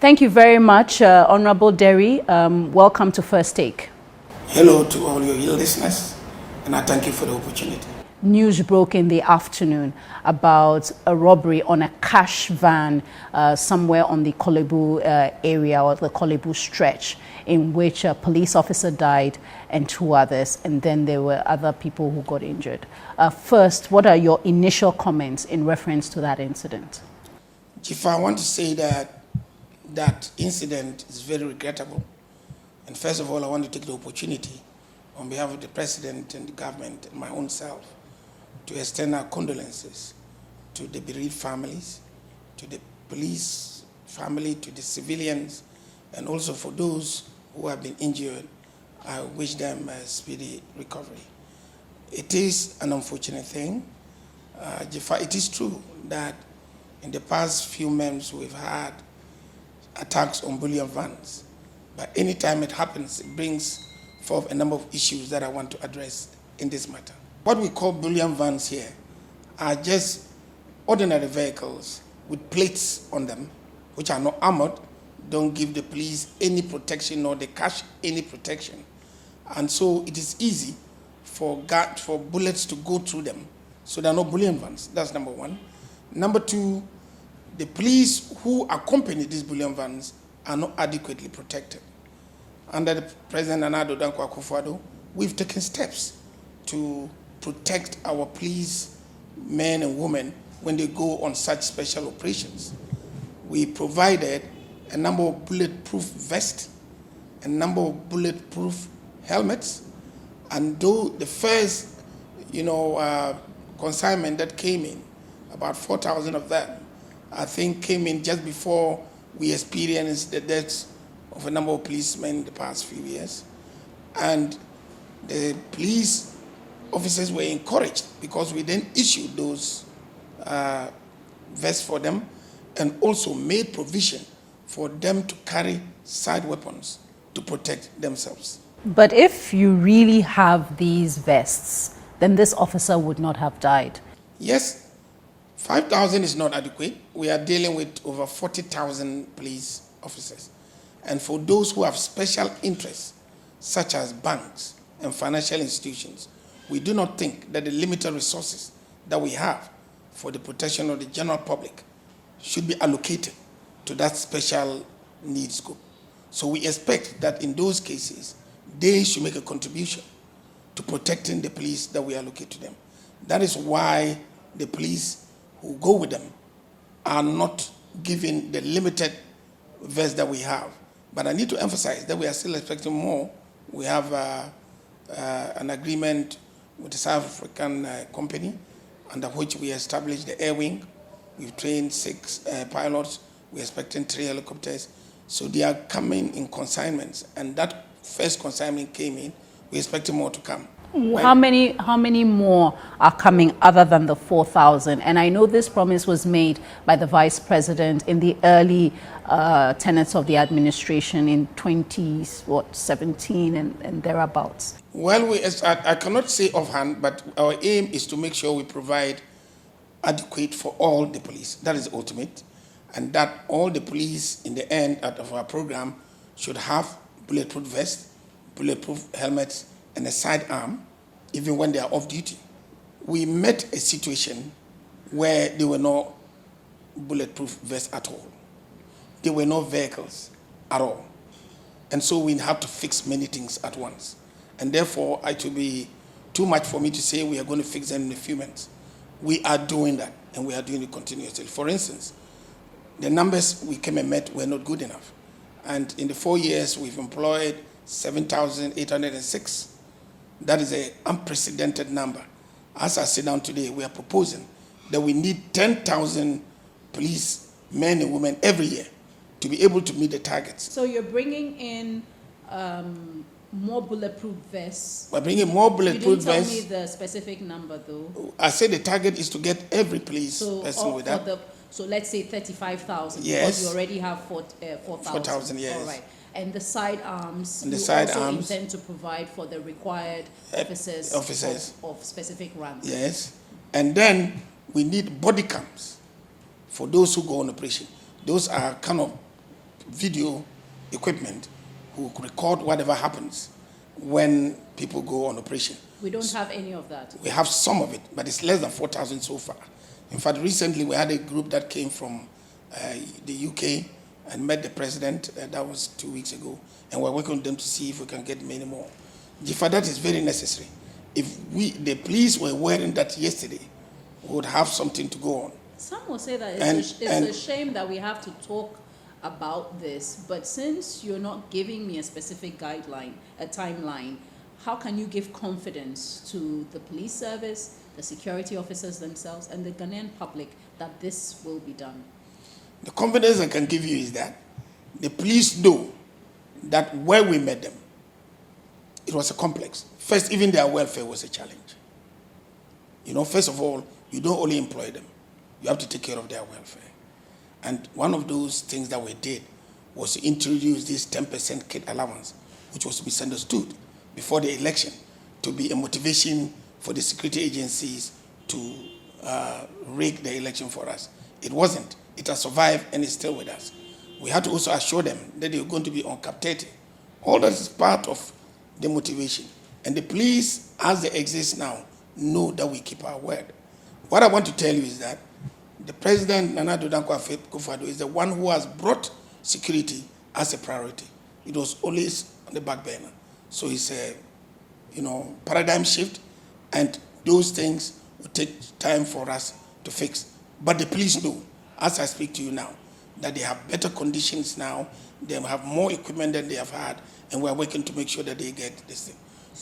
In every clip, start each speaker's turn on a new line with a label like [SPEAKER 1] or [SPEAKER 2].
[SPEAKER 1] Thank you very much, Honorable Dery. Welcome to First Take.
[SPEAKER 2] Hello to all your listeners, and I thank you for the opportunity.
[SPEAKER 1] News broke in the afternoon about a robbery on a cash van somewhere on the Kolebu area or the Kolebu stretch, in which a police officer died and 2 others, and then there were other people who got injured. First, what are your initial comments in reference to that incident?
[SPEAKER 2] Chief, I want to say that that incident is very regrettable. And first of all, I want to take the opportunity on behalf of the President and the government and my own self to extend our condolences to the bereaved families, to the police family, to the civilians, and also for those who have been injured. I wish them a speedy recovery. It is an unfortunate thing. It is true that in the past few months we've had attacks on bullion vans, but anytime it happens, it brings forth a number of issues that I want to address in this matter. What we call bullion vans here are just ordinary vehicles with plates on them, which are not armored, don't give the police any protection nor the cash any protection. And so it is easy for bullets to go through them. So there are no bullion vans. That's number one. Number two, the police who accompany these bullion vans are not adequately protected. Under the President Nana Dankwa Akufo-Addo, we've taken steps to protect our police men and women when they go on such special operations. We provided a number of bulletproof vests, a number of bulletproof helmets, and though the first, consignment that came in, about 4,000 of them, I think came in just before we experienced the deaths of a number of policemen in the past few years. And the police officers were encouraged because we then issued those vests for them and also made provision for them to carry side weapons to protect themselves.
[SPEAKER 1] But if you really have these vests, then this officer would not have died.
[SPEAKER 2] Yes, 5,000 is not adequate. We are dealing with over 40,000 police officers. And for those who have special interests, such as banks and financial institutions, we do not think that the limited resources that we have for the protection of the general public should be allocated to that special needs group. So we expect that in those cases, they should make a contribution to protecting the police that we allocate to them. That is why the police who go with them are not given the limited vests that we have. But I need to emphasize that we are still expecting more. We have an agreement with a South African company under which we established the air wing. We've trained 6 pilots. We're expecting 3 helicopters. So they are coming in consignments. And that first consignment came in. We're expecting more to come.
[SPEAKER 1] How many more are coming other than the 4,000? And I know this promise was made by the Vice President in the early tenets of the administration in 2017 and thereabouts.
[SPEAKER 2] Well, I cannot say offhand, but our aim is to make sure we provide adequate for all the police. That is ultimate. And that all the police in the end of our program should have bulletproof vests, bulletproof helmets, and a sidearm, even when they are off duty. We met a situation where there were no bulletproof vests at all. There were no vehicles at all. And so we have to fix many things at once. And therefore, it will be too much for me to say we are going to fix them in a few months. We are doing that, and we are doing it continuously. For instance, the numbers we came and met were not good enough. And in the 4 years, we've employed 7,806. That is an unprecedented number. As I sit down today, we are proposing that we need 10,000 police men and women every year to be able to meet the targets.
[SPEAKER 1] So you're bringing in more bulletproof vests.
[SPEAKER 2] We're bringing more bulletproof vests.
[SPEAKER 1] You didn't tell me the specific number, though.
[SPEAKER 2] I said the target is to get every police person with that.
[SPEAKER 1] So let's say 35,000.
[SPEAKER 2] Yes.
[SPEAKER 1] Because you already have 4,000.
[SPEAKER 2] 4,000, yes.
[SPEAKER 1] All right. And the sidearms,
[SPEAKER 2] you also
[SPEAKER 1] intend to provide for the required officers. Of specific ranks.
[SPEAKER 2] Yes. And then we need body cams for those who go on operation. Those are kind of video equipment who could record whatever happens when people go on operation.
[SPEAKER 1] We don't have any of that.
[SPEAKER 2] We have some of it, but it's less than 4,000 so far. In fact, recently we had a group that came from the UK and met the president. That was 2 weeks ago, and we're working with them to see if we can get many more. Jifa, that is very necessary. If the police were wearing that yesterday, we would have something to go on.
[SPEAKER 1] Some will say that it's a shame that we have to talk about this, but since you're not giving me a specific guideline, a timeline, how can you give confidence to the police service, the security officers themselves, and the Ghanaian public that this will be done?
[SPEAKER 2] The confidence I can give you is that the police know that where we met them, it was a complex. First, even their welfare was a challenge. First of all, you don't only employ them, you have to take care of their welfare. And one of those things that we did was to introduce this 10% kit allowance, which was misunderstood before the election to be a motivation for the security agencies to rig the election for us. It wasn't. It has survived and is still with us. We had to also assure them that they were going to be on Cap 30. All that is part of the motivation. And the police, as they exist now, know that we keep our word. What I want to tell you is that the President, Nana Addo Dankwa Akufo-Addo, is the one who has brought security as a priority. It was always on the back burner. So it's a, paradigm shift, and those things will take time for us to fix. But the police know, as I speak to you now, that they have better conditions now, they have more equipment than they have had, and we're working to make sure that they get this thing.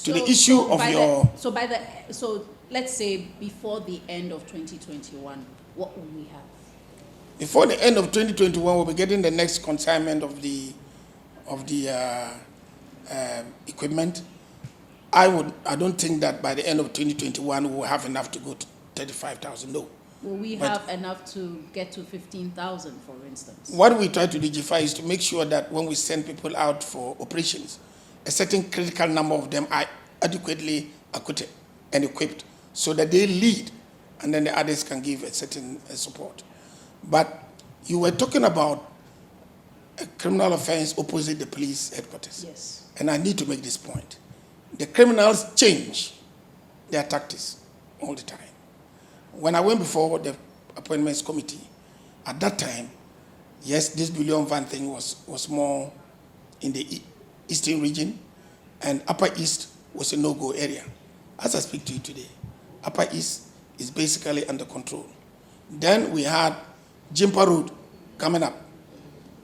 [SPEAKER 2] To the issue of your...
[SPEAKER 1] So let's say before the end of 2021, what will we have?
[SPEAKER 2] Before the end of 2021, we'll be getting the next consignment of the equipment. I don't think that by the end of 2021 we will have enough to go to 35,000. No.
[SPEAKER 1] Will we have enough to get to 15,000, for instance?
[SPEAKER 2] What we try to digify is to make sure that when we send people out for operations, a certain critical number of them are adequately equipped and equipped so that they lead, and then the others can give a certain support. But you were talking about a criminal offense opposite the police headquarters.
[SPEAKER 1] Yes.
[SPEAKER 2] And I need to make this point. The criminals change their tactics all the time. When I went before the appointments committee, at that time, yes, this billion van thing was more in the eastern region, and Upper East was a no-go area. As I speak to you today, Upper East is basically under control. Then we had Jimpa Road coming up,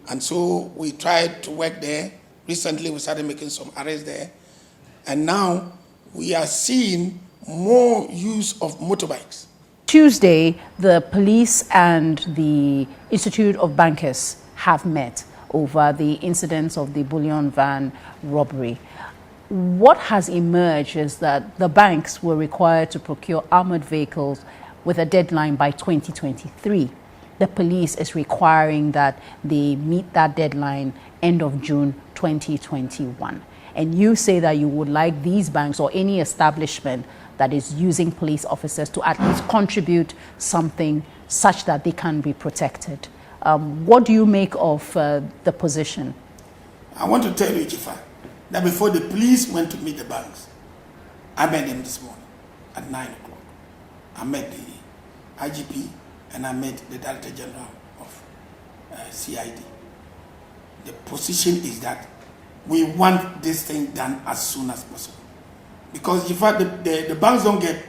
[SPEAKER 2] and so we tried to work there. Recently, we started making some arrests there, and now we are seeing more use of motorbikes.
[SPEAKER 1] Tuesday, the police and the Institute of Bankers have met over the incidents of the bullion van robbery. What has emerged is that the banks were required to procure armored vehicles with a deadline by 2023. The police is requiring that they meet that deadline end of June 2021. And you say that you would like these banks or any establishment that is using police officers to at least contribute something such that they can be protected. What do you make of the position?
[SPEAKER 2] I want to tell you, Jifa, that before the police went to meet the banks, I met them this morning at 9 o'clock. I met the IGP and I met the Director General of CID. The position is that we want this thing done as soon as possible. Because if the banks don't get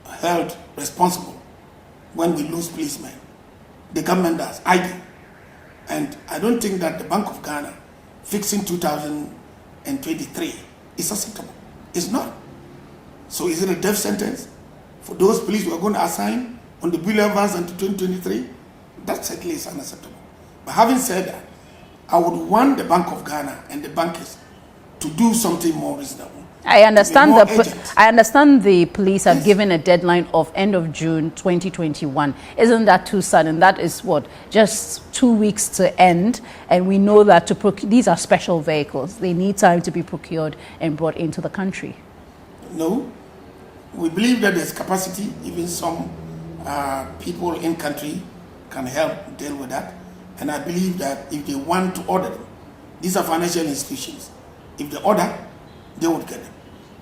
[SPEAKER 2] held responsible when we lose policemen, the government does, I do. And I don't think that the Bank of Ghana fixing 2023 is acceptable. It's not. So is it a death sentence for those police we are going to assign on the billion vans until 2023? That certainly is unacceptable. But having said that, I would want the Bank of Ghana and the bankers to do something more reasonable.
[SPEAKER 1] I understand the police have given a deadline of end of June 2021. Isn't that too sudden? That is what, just 2 weeks to end, and we know that these are special vehicles. They need time to be procured and brought into the country.
[SPEAKER 2] No, we believe that there's capacity. Even some people in country can help deal with that, And I believe that if they want to order them, these are financial institutions. If they order, they would get them.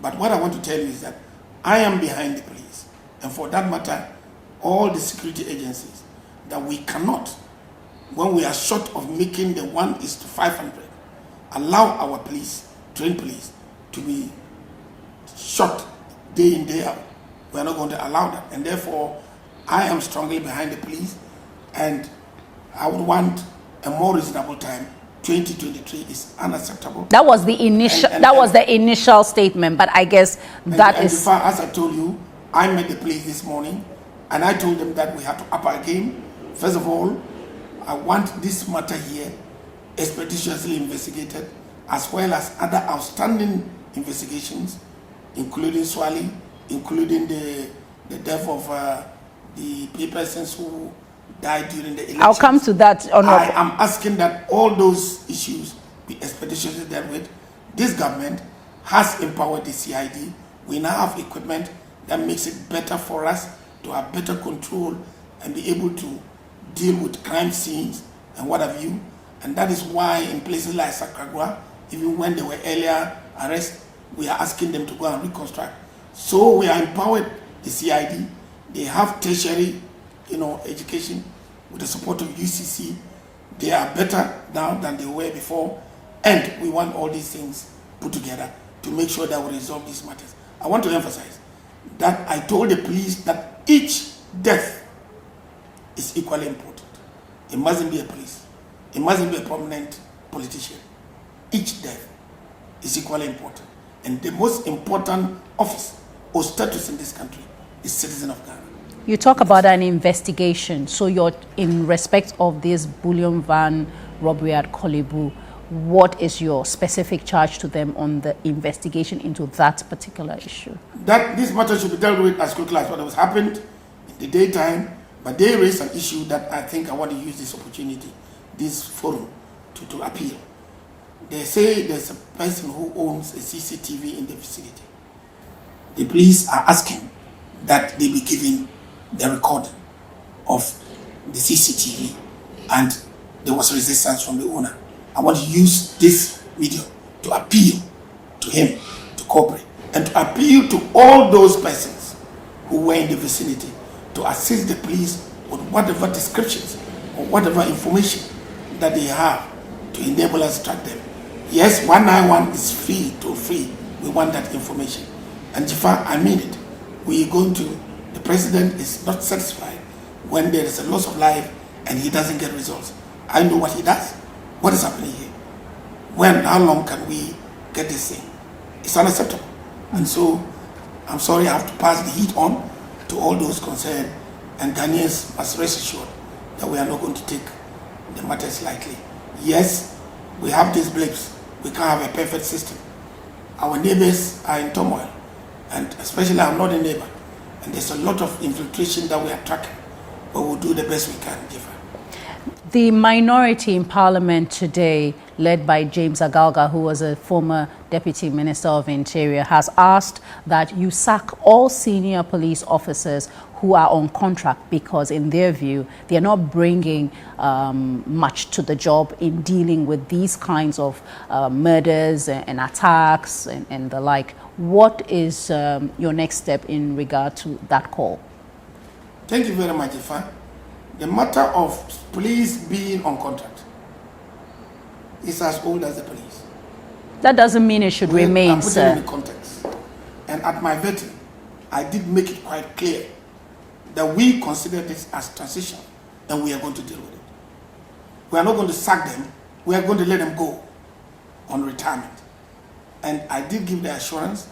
[SPEAKER 2] But what I want to tell you is that I am behind the police. And for that matter, all the security agencies, that we cannot, when we are short of making the 1:500, allow our police, trained police, to be shot day in, day out. We are not going to allow that. And therefore, I am strongly behind the police, and I would want a more reasonable time. 2023 is unacceptable.
[SPEAKER 1] That was the initial. That was the initial statement, but I guess that is.
[SPEAKER 2] As I told you, I met the police this morning, and I told them that we have to up our game. First of all, I want this matter here expeditiously investigated, as well as other outstanding investigations, including Swali, including the death of the persons who died during the elections.
[SPEAKER 1] I'll come to that.
[SPEAKER 2] I am asking that all those issues be expeditiously dealt with. This government has empowered the CID. We now have equipment that makes it better for us to have better control and be able to deal with crime scenes and what have you. And that is why in places like Sakragua, even when they were earlier arrested, we are asking them to go and reconstruct. So we are empowered the CID. They have tertiary, education with the support of UCC. They are better now than they were before. And we want all these things put together to make sure that we resolve these matters. I want to emphasize that I told the police that each death is equally important. It mustn't be a police. It mustn't be a prominent politician. Each death is equally important. And the most important office or status in this country is citizen of Ghana.
[SPEAKER 1] You talk about an investigation. So you're in respect of this bullion van robbery at Kolebu. What is your specific charge to them on the investigation into that particular issue?
[SPEAKER 2] That this matter should be dealt with as quickly as what has happened in the daytime. But they raised an issue that I think I want to use this opportunity, this forum, to appeal. They say there's a person who owns a CCTV in the vicinity. The police are asking that they be given the recording of the CCTV, and there was resistance from the owner. I want to use this video to appeal to him to cooperate and to appeal to all those persons who were in the vicinity to assist the police with whatever descriptions or whatever information that they have to enable us to track them. Yes, 191 is free. We want that information. And Jifa, I mean it. The president is not satisfied when there is a loss of life and he doesn't get results. I know what he does. What is happening here? How long can we get this thing? It's unacceptable. And so, I'm sorry I have to pass the heat on to all those concerned, and Ghanaians must rest assured that we are not going to take the matters lightly. Yes, we have these blips. We can't have a perfect system. Our neighbors are in turmoil, and especially I'm not a neighbor, and there's a lot of infiltration that we are tracking, but we'll do the best we can, Jifa.
[SPEAKER 1] The minority in Parliament today, led by James Agalga, who was a former Deputy Minister of Interior, has asked that you sack all senior police officers who are on contract because, in their view, they are not bringing much to the job in dealing with these kinds of murders and attacks and the like. What is your next step in regard to that call?
[SPEAKER 2] Thank you very much, Ifa. The matter of police being on contract is as old as the police.
[SPEAKER 1] That doesn't mean it should remain, sir.
[SPEAKER 2] I'm putting it in context. And at my vetting, I did make it quite clear that we consider this as transition and we are going to deal with it. We are not going to sack them. We are going to let them go on retirement. And I did give the assurance,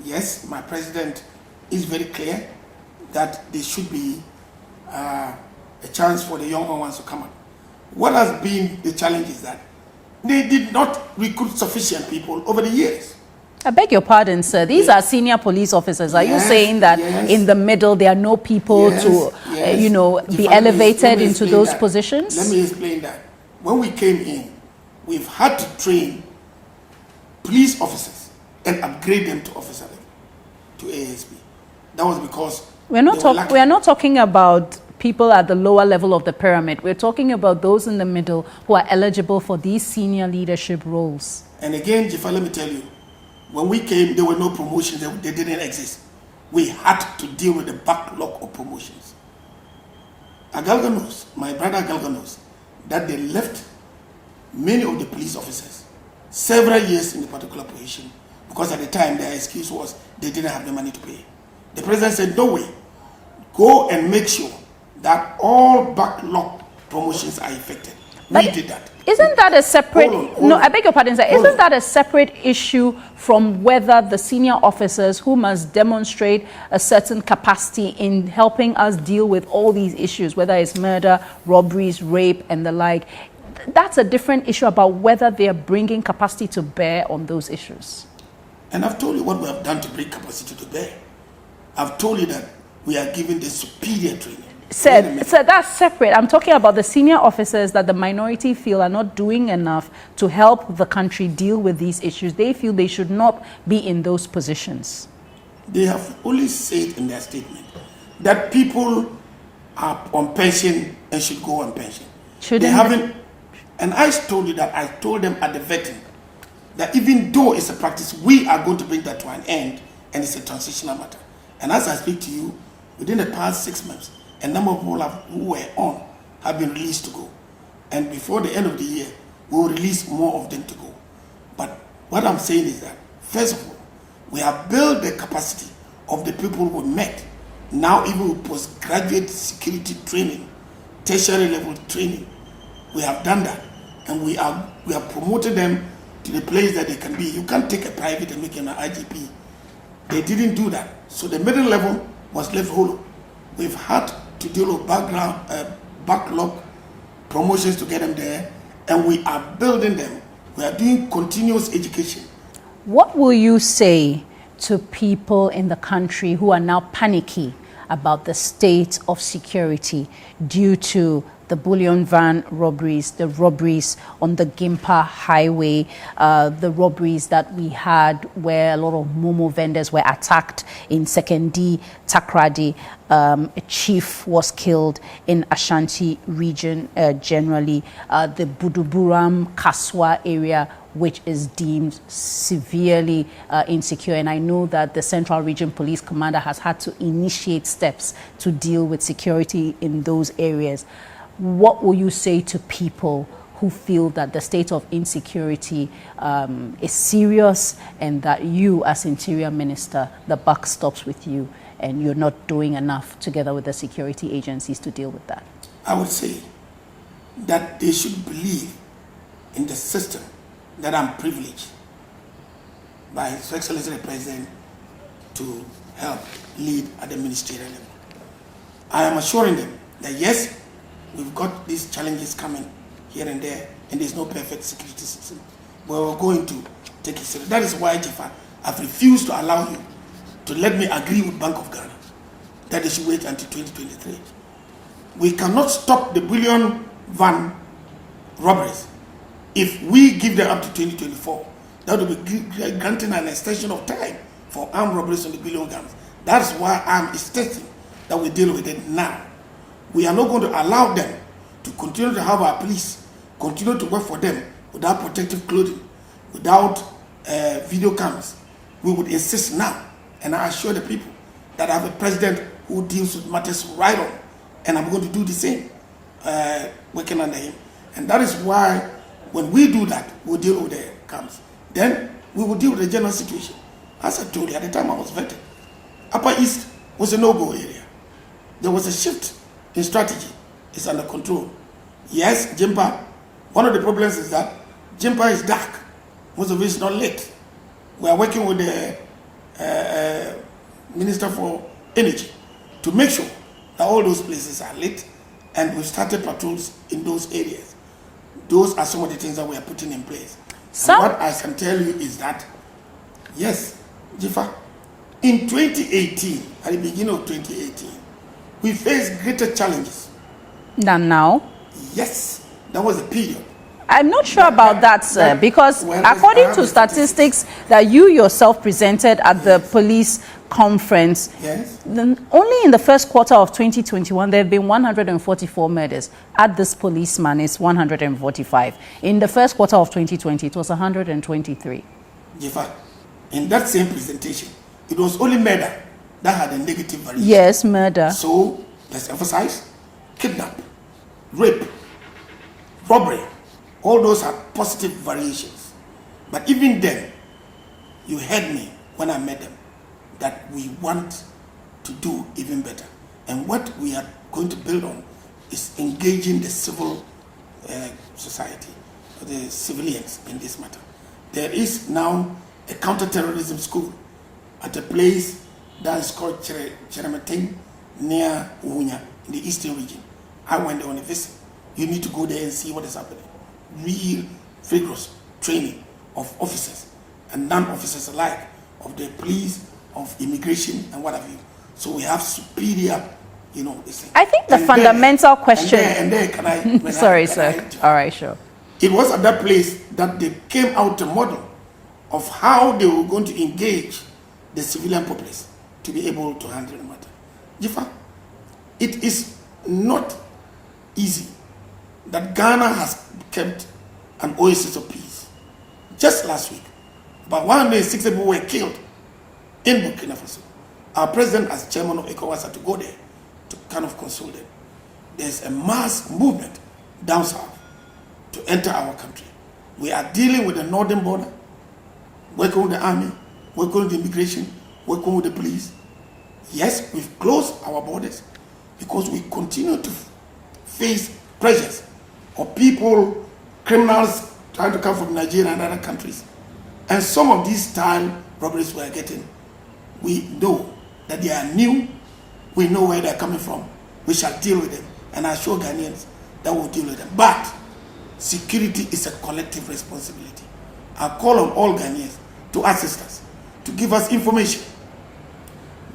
[SPEAKER 2] yes, my president is very clear that there should be a chance for the younger ones to come up. What has been the challenge is that they did not recruit sufficient people over the years.
[SPEAKER 1] I beg your pardon, sir. These are senior police officers. Are you saying that in the middle there are no people to, be elevated into those positions?
[SPEAKER 2] Let me explain that. When we came in, we've had to train police officers and upgrade them to officer level, to ASP. That was because
[SPEAKER 1] we are not talking about people at the lower level of the pyramid. We're talking about those in the middle who are eligible for these senior leadership roles.
[SPEAKER 2] And again, Jifa, let me tell you, when we came, there were no promotions, they didn't exist. We had to deal with the backlog of promotions. Agalga knows, my brother Agalga knows, that they left many of the police officers several years in a particular position because at the time their excuse was they didn't have the money to pay. The president said, no way, go and make sure that all backlog promotions are effected.
[SPEAKER 1] But
[SPEAKER 2] we did that.
[SPEAKER 1] Isn't that a separate,
[SPEAKER 2] hold
[SPEAKER 1] no,
[SPEAKER 2] on.
[SPEAKER 1] I beg your pardon, sir, isn't that a separate issue from whether the senior officers who must demonstrate a certain capacity in helping us deal with all these issues, whether it's murder, robberies, rape, and the like, that's a different issue about whether they are bringing capacity to bear on those issues.
[SPEAKER 2] And I've told you what we have done to bring capacity to bear. I've told you that we are giving the superior training.
[SPEAKER 1] So that's separate. I'm talking about the senior officers that the minority feel are not doing enough to help the country deal with these issues. They feel they should not be in those positions.
[SPEAKER 2] They have only said in their statement that people are on pension and should go on pension. They haven't, and I told you that I told them at the vetting that even though it's a practice, we are going to bring that to an end and it's a transitional matter. And as I speak to you, within the past 6 months, a number of people who were on have been released to go. And before the end of the year, we will release more of them to go. But what I'm saying is that, first of all, we have built the capacity of the people we met. Now even with postgraduate security training, tertiary level training, we have done that. And we have promoted them to the place that they can be. You can't take a private and make them an IGP. They didn't do that. So the middle level was left hollow. We've had to deal with backlog promotions to get them there, and we are building them. We are doing continuous education.
[SPEAKER 1] What will you say to people in the country who are now panicky about the state of security due to the bullion van robberies, the robberies on the Gimpa highway, the robberies that we had where a lot of Momo vendors were attacked in Sekendi, Takrady, a chief was killed in Ashanti region generally, the Buduburam, Kaswa area, which is deemed severely insecure. And I know that the Central Region Police Commander has had to initiate steps to deal with security in those areas. What will you say to people who feel that the state of insecurity is serious and that you, as Interior Minister, the buck stops with you and you're not doing enough together with the security agencies to deal with that?
[SPEAKER 2] I would say that they should believe in the system that I'm privileged by His Excellency the President to help lead at the ministerial level. I am assuring them that yes, we've got these challenges coming here and there, and there's no perfect security system. But we're going to take it seriously. That is why, Jifa, I've refused to allow you to let me agree with Bank of Ghana that they should wait until 2023. We cannot stop the bullion van robberies if we give them up to 2024. That will be granting an extension of time for armed robberies on the bullion guns. That's why I'm insisting that we deal with it now. We are not going to allow them to continue to have our police continue to work for them without protective clothing, without video cameras. We would insist now, and I assure the people that I have a president who deals with matters right on, and I'm going to do the same, working under him. And that is why when we do that, we'll deal with the camps. Then we will deal with the general situation. As I told you, at the time I was vetted, Upper East was a no-go area. There was a shift in strategy. It's under control. Yes, Gimpa, one of the problems is that Gimpa is dark. Most of it is not lit. We are working with the Minister for Energy to make sure that all those places are lit, and we've started patrols in those areas. Those are some of the things that we are putting in place. And what I can tell you is that, yes, Jifa, in 2018, at the beginning of 2018, we faced greater challenges
[SPEAKER 1] than now.
[SPEAKER 2] Yes, that was a period
[SPEAKER 1] I'm not sure about that, sir, because according to statistics that you yourself presented at the police conference, then only in the first quarter of 2021, there have been 144 murders. At this policeman is 145. In the first quarter of 2020, it was 123.
[SPEAKER 2] Jifa, in that same presentation, it was only murder that had a negative variation.
[SPEAKER 1] Yes, murder.
[SPEAKER 2] So, let's emphasize, kidnap, rape, robbery, all those are positive variations. But even then, you heard me when I met them that we want to do even better. And what we are going to build on is engaging the civil society, the civilians in this matter. There is now a counter-terrorism school at a place that is called Cheremeteng near Uhunya in the eastern region. I went there on a visit. You need to go there and see what is happening. Real vigorous training of officers and non-officers alike, of the police, of immigration, and what have you. So we have superior, you know, this thing.
[SPEAKER 1] I think the fundamental question...
[SPEAKER 2] And there, can I...
[SPEAKER 1] Sorry, sir. All right, sure.
[SPEAKER 2] It was at that place that they came out a model of how they were going to engage the civilian populace to be able to handle the matter. Jifa, it is not easy that Ghana has kept an oasis of peace. Just last week, about 160 people were killed in Burkina Faso. Our president, as chairman of ECOWAS, had to go there to kind of console them. There's a mass movement down south to enter our country. We are dealing with the northern border, working with the army, working with the immigration, working with the police. Yes, we've closed our borders because we continue to face pressures of people, criminals trying to come from Nigeria and other countries. And some of these style robberies we are getting, we know that they are new, we know where they're coming from, we shall deal with them. And I assure Ghanaians that we'll deal with them. But security is a collective responsibility. I call on all Ghanaians to assist us, to give us information.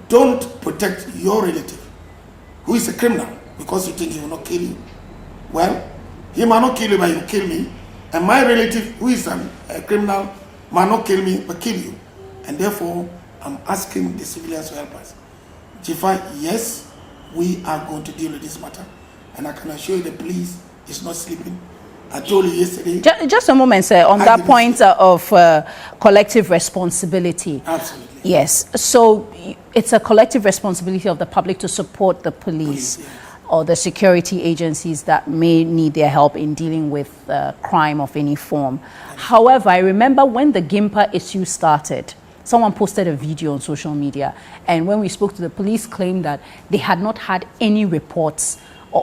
[SPEAKER 2] Don't protect your relative who is a criminal because you think he will not kill you. Well, he might not kill you, but he will kill me. And my relative who is a criminal might not kill me, but kill you. And therefore, I'm asking the civilians to help us. Jifa, yes, we are going to deal with this matter. And I can assure you the police is not sleeping. I told you yesterday.
[SPEAKER 1] Just a moment, sir, on that point of collective responsibility.
[SPEAKER 2] Absolutely.
[SPEAKER 1] Yes. So it's a collective responsibility of the public to support the police yes. or the security agencies that may need their help in dealing with crime of any form. However, I remember when the Gimpa issue started, someone posted a video on social media, and when we spoke to the police, claimed that they had not had any reports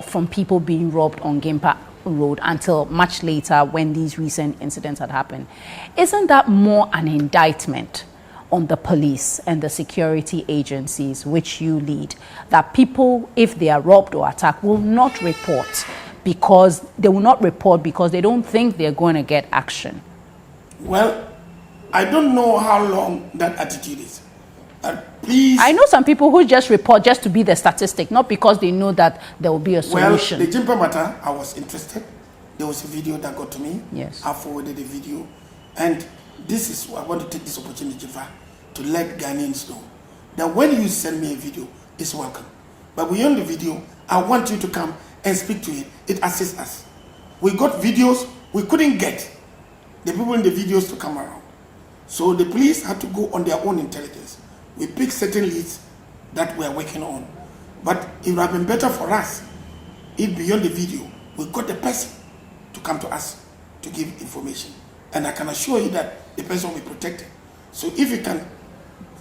[SPEAKER 1] from people being robbed on Gimpa Road until much later when these recent incidents had happened. Isn't that more an indictment on the police and the security agencies which you lead, that people, if they are robbed or attacked, will not report because they don't think they're going to get action?
[SPEAKER 2] Well, I don't know how long that attitude is. Please.
[SPEAKER 1] I know some people who just report just to be the statistic, not because they know that there will be a solution.
[SPEAKER 2] Well, the Gimpa matter, I was interested. There was a video that got to me.
[SPEAKER 1] Yes.
[SPEAKER 2] I forwarded the video. And this is, I want to take this opportunity, to let Ghanaians know that when you send me a video, it's welcome. But beyond the video, I want you to come and speak to it. It assists us. We got videos, we couldn't get the people in the videos to come around. So the police had to go on their own intelligence. We picked certain leads that we are working on. But it would have been better for us if beyond the video, we got the person to come to us to give information. And I can assure you that the person will be protected. So if you can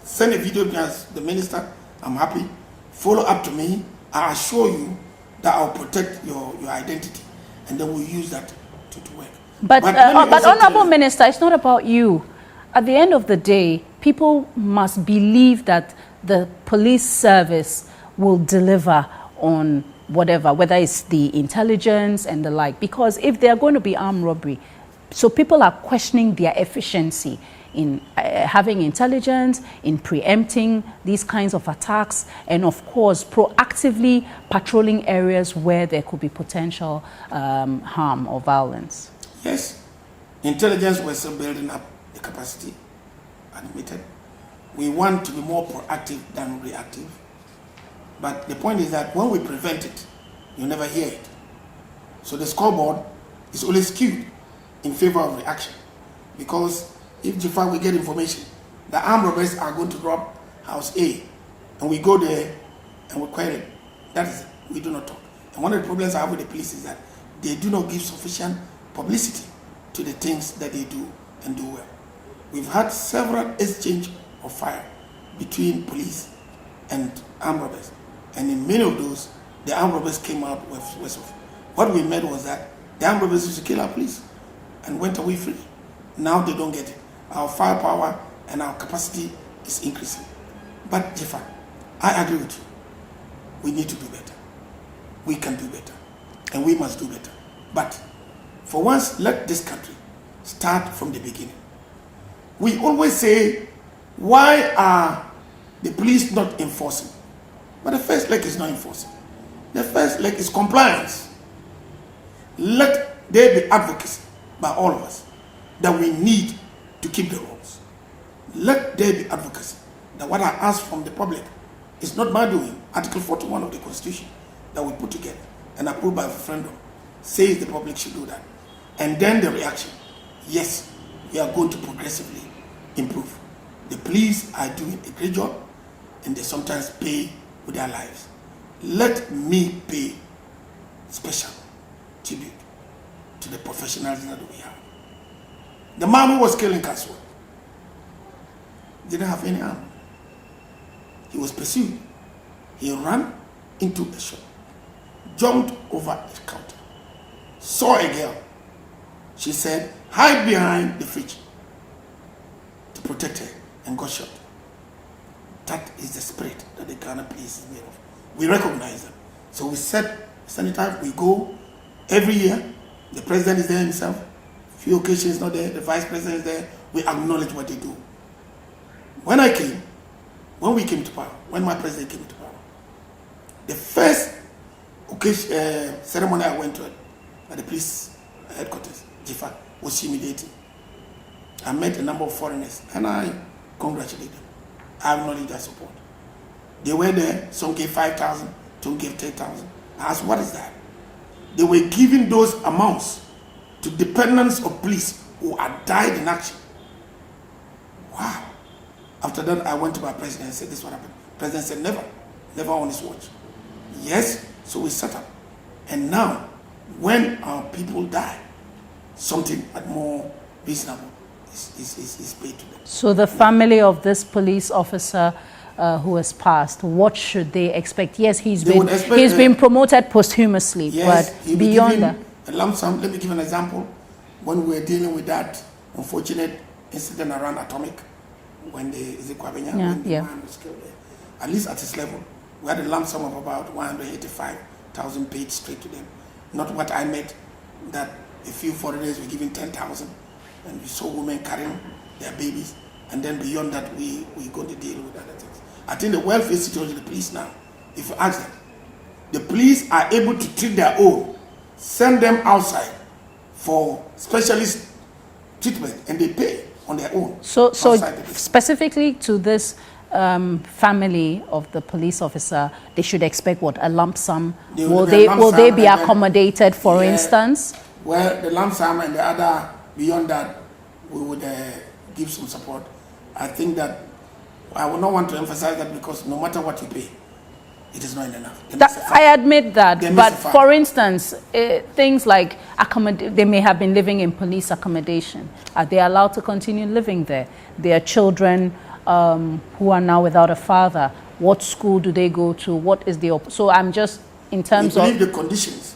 [SPEAKER 2] send a video as the minister, I'm happy. Follow up to me. I assure you that I'll protect your identity. And then we'll use that to work.
[SPEAKER 1] But Honorable Minister, it's not about you. At the end of the day, people must believe that the police service will deliver on whatever, whether it's the intelligence and the like. Because if they're going to be armed robbery, so people are questioning their efficiency in having intelligence, in preempting these kinds of attacks, and of course, proactively patrolling areas where there could be potential harm or violence.
[SPEAKER 2] Yes, intelligence, we're still building up the capacity, admitted. We want to be more proactive than reactive. But the point is that when we prevent it, you never hear it. So the scoreboard is always skewed in favor of reaction. Because if Jafar we get information that armed robbers are going to rob house A, and we go there and we query, that is it. We do not talk. And one of the problems I have with the police is that they do not give sufficient publicity to the things that they do and do well. We've had several exchange of fire between police and armed robbers. And in many of those, the armed robbers came out with what we meant was that the armed robbers used to kill our police and went away free. Now they don't get it. Our firepower and our capacity is increasing. But Jafar, I agree with you. We need to do better. We can do better. And we must do better. But for once, let this country start from the beginning. We always say, why are the police not enforcing? But the first leg is not enforcing. The first leg is compliance. Let there be advocacy by all of us that we need to keep the rules. Let there be advocacy that what I ask from the public is not my doing. Article 41 of the Constitution that we put together and approved by referendum says the public should do that. And then the reaction, yes, we are going to progressively improve. The police are doing a great job and they sometimes pay with their lives. Let me pay special tribute to the professionalism that we have. The man who was killing Kaswa didn't have any arm. He was pursued. He ran into a shop, jumped over a counter, saw a girl. She said, hide behind the fridge to protect her, and got shot. That is the spirit that the Ghana police is made of. We recognize them. So we said, Senator, we go every year. The president is there himself. Few occasions not there. The vice president is there. We acknowledge what they do. When we came to power, when my president came to power, the first occasion, ceremony I went to at the police headquarters, Jifa, was humiliating. I met a number of foreigners and I congratulated them. I acknowledge their support. They were there, some gave 5,000, some gave 10,000. I asked, what is that? They were giving those amounts to dependents of police who had died in action. Wow. After that, I went to my president and said, this is what happened. The president said, never, never on his watch. Yes, so we set up. And now, when our people die, something more reasonable is paid to them.
[SPEAKER 1] So the family of this police officer who has passed, what should they expect? Yes, he's been promoted posthumously,
[SPEAKER 2] yes,
[SPEAKER 1] but beyond that,
[SPEAKER 2] a lump sum. Let me give an example. When we were dealing with that unfortunate incident around Atomic, when the man was killed there, at least at his level, we had a lump sum of about 185,000 paid straight to them. Not what I meant, that a few foreigners were giving 10,000, and we saw women carrying their babies, and then beyond that, we go to deal with other things. I think the welfare situation of the police now, if you ask them, the police are able to treat their own, send them outside for specialist treatment, and they pay on their own.
[SPEAKER 1] So specifically to this family of the police officer, they should expect what, a lump sum? Will they be accommodated, for instance?
[SPEAKER 2] Well, the lump sum and the other beyond that, we would give some support. I think that I would not want to emphasize that because no matter what you pay, it is not enough.
[SPEAKER 1] I admit that, but for instance, things like they may have been living in police accommodation. Are they allowed to continue living there? Their children who are now without a father, what school do they go to? What is the so I'm just in terms of
[SPEAKER 2] the conditions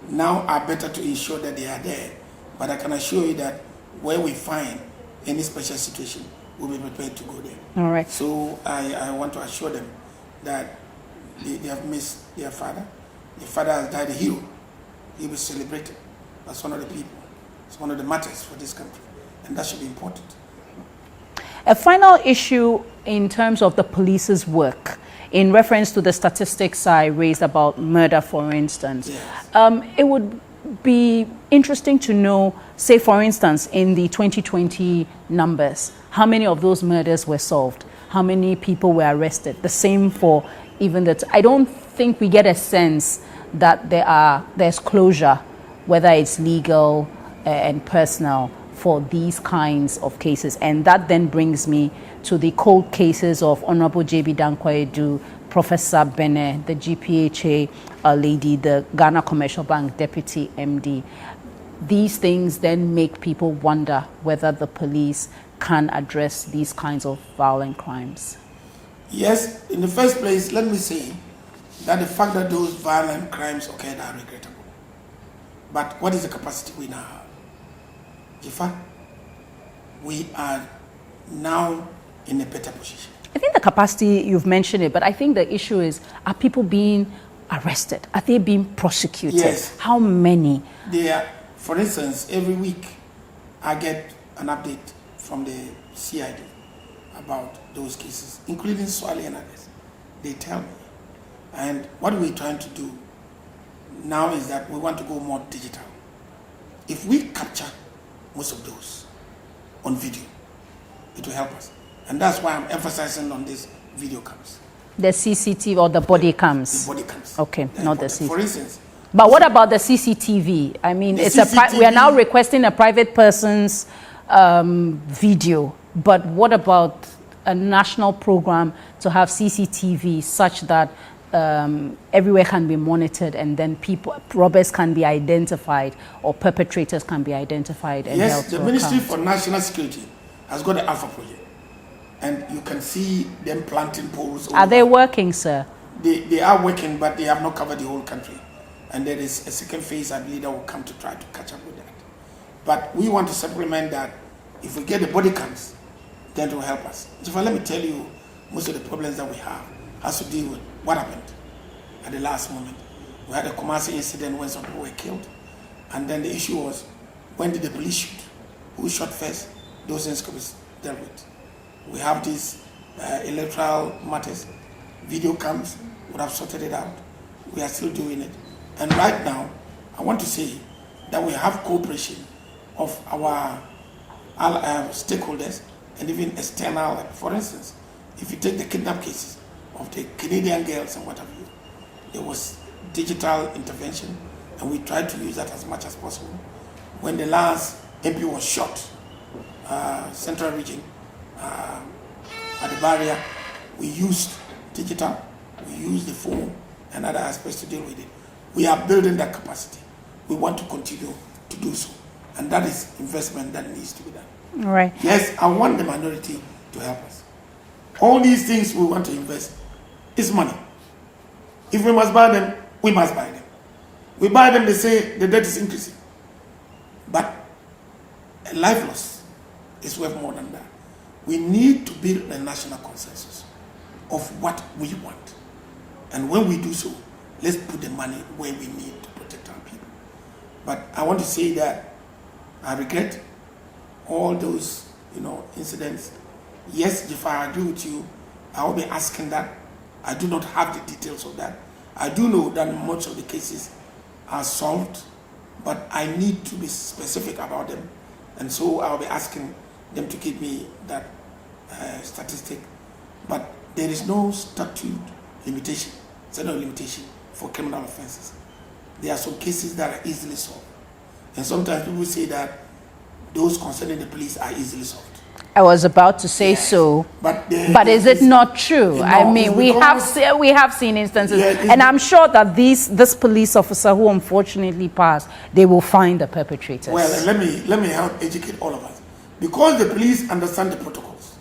[SPEAKER 2] now are better to ensure that they are there. But I can assure you that where we find any special situation, we'll be prepared to go there.
[SPEAKER 1] All right.
[SPEAKER 2] So I want to assure them that they have missed their father. Their father has died a hero. He was celebrated as one of the people. It's one of the matters for this country. And that should be important.
[SPEAKER 1] A final issue in terms of the police's work, in reference to the statistics I raised about murder, for instance.
[SPEAKER 2] Yes.
[SPEAKER 1] It would be interesting to know, say, for instance, in the 2020 numbers, how many of those murders were solved? How many people were arrested? The same for even that. I don't think we get a sense that there's closure, whether it's legal and personal, for these kinds of cases. And that then brings me to the cold cases of Honorable J.B. Dankwa-Edu, Professor Bene, the GPHA lady, the Ghana Commercial Bank Deputy MD. These things then make people wonder whether the police can address these kinds of violent crimes.
[SPEAKER 2] Yes, in the first place, let me say that the fact that those violent crimes occurred are regrettable. But what is the capacity we now have? Jifa, we are now in a better position.
[SPEAKER 1] I think the capacity, you've mentioned it, but I think the issue is, are people being arrested? Are they being prosecuted?
[SPEAKER 2] Yes.
[SPEAKER 1] How many?
[SPEAKER 2] They are, for instance, every week I get an update from the CID about those cases, including Swale and others. They tell me. And what we're trying to do now is that we want to go more digital. If we capture most of those on video, it will help us. And that's why I'm emphasizing on this video cams.
[SPEAKER 1] The CCTV or the body cams?
[SPEAKER 2] The body cams.
[SPEAKER 1] Okay, not the CCTV.
[SPEAKER 2] For instance.
[SPEAKER 1] But what about the CCTV? I mean, it's we are now requesting a private person's video. But what about a national program to have CCTV such that everywhere can be monitored, and then robbers can be identified or perpetrators can be identified and held to account?
[SPEAKER 2] Yes, the Ministry for National Security has got the Alpha project, and you can see them planting poles.
[SPEAKER 1] Are they working, sir?
[SPEAKER 2] They are working, but they have not covered the whole country, and there is a second phase, I believe, that will come to try to catch up with that. But we want to supplement that. If we get the body cams, then it will help us. So let me tell you, most of the problems that we have has to deal with what happened at the last moment. We had a Kumasi incident when some people were killed, and then the issue was, when did the police shoot? Who shot first? Those things could be dealt with. We have these electoral matters, video cams would have sorted it out. We are still doing it. And right now, I want to say that we have cooperation of our stakeholders and even external. For instance, if you take the kidnap cases of the Canadian girls and what have you, there was digital intervention, and we tried to use that as much as possible. When the last MP was shot, Central Region, at the barrier, we used digital, we used the phone and other aspects to deal with it. We are building that capacity. We want to continue to do so, and that is investment that needs to be done.
[SPEAKER 1] All right.
[SPEAKER 2] Yes, I want the minority to help us. All these things we want to invest is money. If we must buy them, we must buy them. We buy them, they say the debt is increasing. But a life loss is worth more than that. We need to build a national consensus of what we want. And when we do so, let's put the money where we need to protect our people. But I want to say that I regret all those, incidents. Yes, if I agree with you, I will be asking that. I do not have the details of that. I do know that much of the cases are solved, but I need to be specific about them. And so I'll be asking them to give me that statistic. But there is no statute limitation, for criminal offenses. There are some cases that are easily solved. And sometimes people say that those concerning the police are easily solved.
[SPEAKER 1] I was about to say so, but is it not true? I mean, we have seen instances, and I'm sure that this police officer who unfortunately passed, they will find the perpetrators.
[SPEAKER 2] Well, let me help educate all of us. Because the police understand the protocols,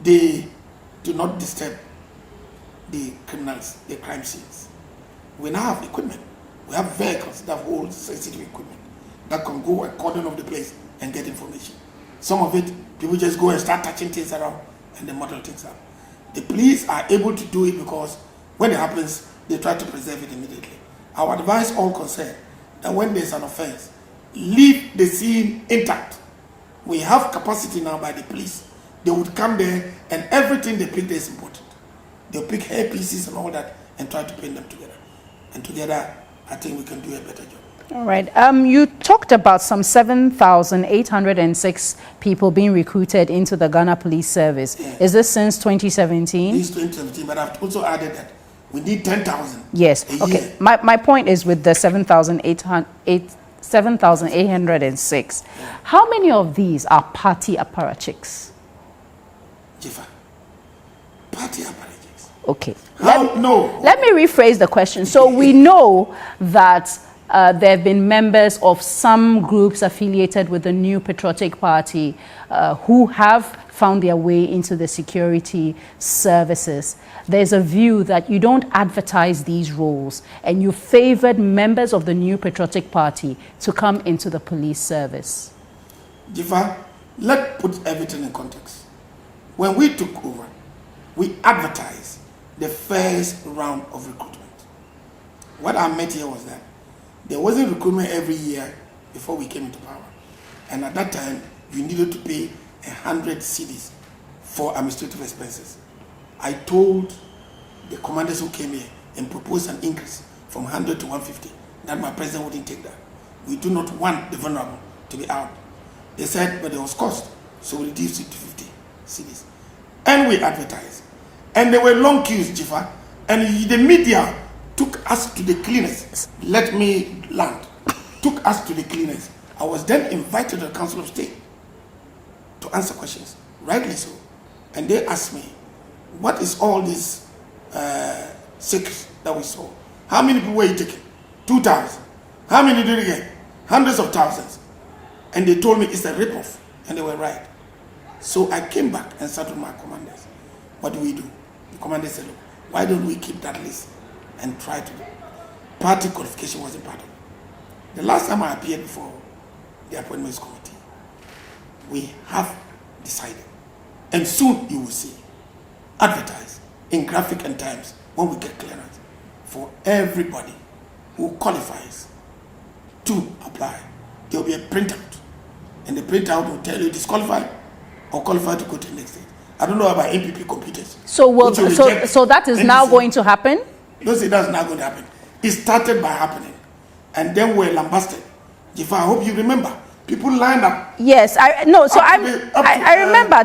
[SPEAKER 2] they do not disturb the criminals, the crime scenes. We now have equipment. We have vehicles that hold sensitive equipment that can go and cordon off the place and get information. Some of it, people just go and start touching things around and they muddle things up. The police are able to do it because when it happens, they try to preserve it immediately. I would advise all concerned that when there's an offense, leave the scene intact. We have capacity now by the police. They would come there and everything they pick there is important. They'll pick hair pieces and all that and try to pin them together. And together, I think we can do a better job.
[SPEAKER 1] All right. You talked about some 7,806 people being recruited into the Ghana Police Service. Yeah. Is this since 2017?
[SPEAKER 2] Since 2017, but I've also added that we need 10,000.
[SPEAKER 1] Yes. Okay. My point is with the 7,806. Yeah. How many of these are party apparatchiks?
[SPEAKER 2] Jifa. Party apparatchiks.
[SPEAKER 1] Okay.
[SPEAKER 2] No.
[SPEAKER 1] Let me rephrase the question. So we know that there have been members of some groups affiliated with the New Patriotic Party who have found their way into the security services. There's a view that you don't advertise these roles and you favored members of the New Patriotic Party to come into the police service.
[SPEAKER 2] Jifa, let's put everything in context. When we took over, we advertised the first round of recruitment. What I meant here was that there wasn't recruitment every year before we came into power. And at that time, you needed to pay 100 cedis for administrative expenses. I told the commanders who came here and proposed an increase from 100 to 150, that my president wouldn't take that. We do not want the vulnerable to be out. They said, but there was cost, so we reduced it to 50 cedis. And we advertised. And there were long queues, Jifa, and the media took us to the cleaners. Let me land. Took us to the cleaners. I was then invited to the Council of State to answer questions, rightly so. And they asked me, what is all this secrets that we saw? How many people were you taking? 2,000. How many did you get? Hundreds of thousands. And they told me it's a ripoff, and they were right. So I came back and sat with my commanders. What do we do? The commander said, look, why don't we keep that list and try to do? Party qualification wasn't part of it. The last time I appeared before the appointments committee, we have decided, and soon you will see, advertise in Graphic and Times when we get clearance for everybody who qualifies to apply. There will be a printout, and the printout will tell you disqualified or qualified to go to the next stage. I don't know about MPP computers.
[SPEAKER 1] So that is now going to happen?
[SPEAKER 2] Don't say that's not going to happen. It started by happening, and then we're lambasted. If I hope you remember, people lined up.
[SPEAKER 1] Yes, I remember.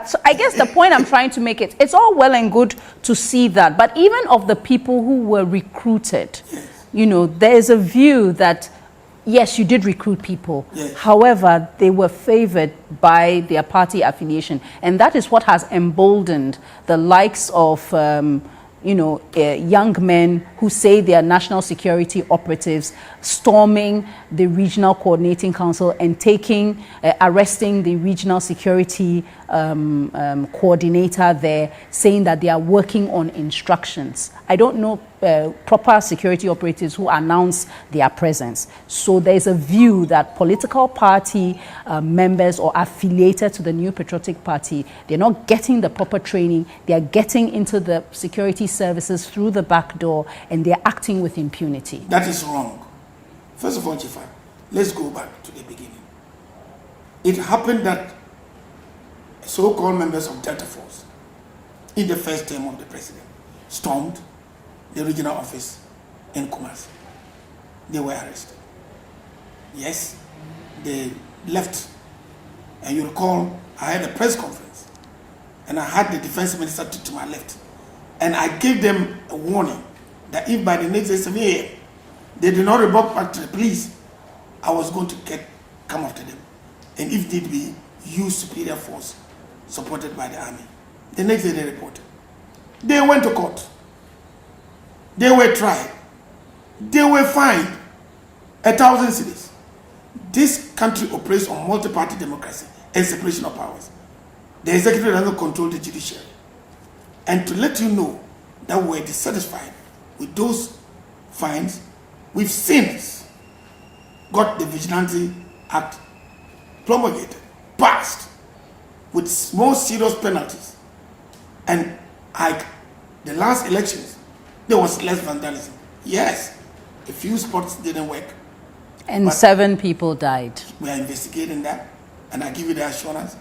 [SPEAKER 1] So I guess the point I'm trying to make it's all well and good to see that, but even of the people who were recruited, yes, you know, there's a view that yes, you did recruit people. Yes. However, they were favored by their party affiliation, and that is what has emboldened the likes of young men who say they are national security operatives, storming the regional coordinating council and arresting the regional security coordinator there, saying that they are working on instructions. I don't know proper security operatives who announce their presence. So there's a view that political party members or affiliated to the New Patriotic Party, they're not getting the proper training, they're getting into the security services through the back door, and they're acting with impunity.
[SPEAKER 2] That is wrong. First of all, Jifa, let's go back to the beginning. It happened that so-called members of Delta Force, in the first term of the president, stormed the regional office in Kumasi. They were arrested. Yes, they left. And you recall, I had a press conference, and I had the defense minister to my left. And I gave them a warning that if by the next day 7 a.m. they did not report back to the police, I was going to come after them. And if need be, use superior force supported by the army. The next day they reported. They went to court. They were tried. They were fined 1,000 cedis. This country operates on multi-party democracy and separation of powers. The executive doesn't control the judiciary. And to let you know that we're dissatisfied with those fines, we've since got the Vigilante Act promulgated, passed, with more serious penalties. And the last elections, there was less vandalism. Yes, a few spots didn't work.
[SPEAKER 1] And 7 people died.
[SPEAKER 2] We are investigating that, and I give you the assurance.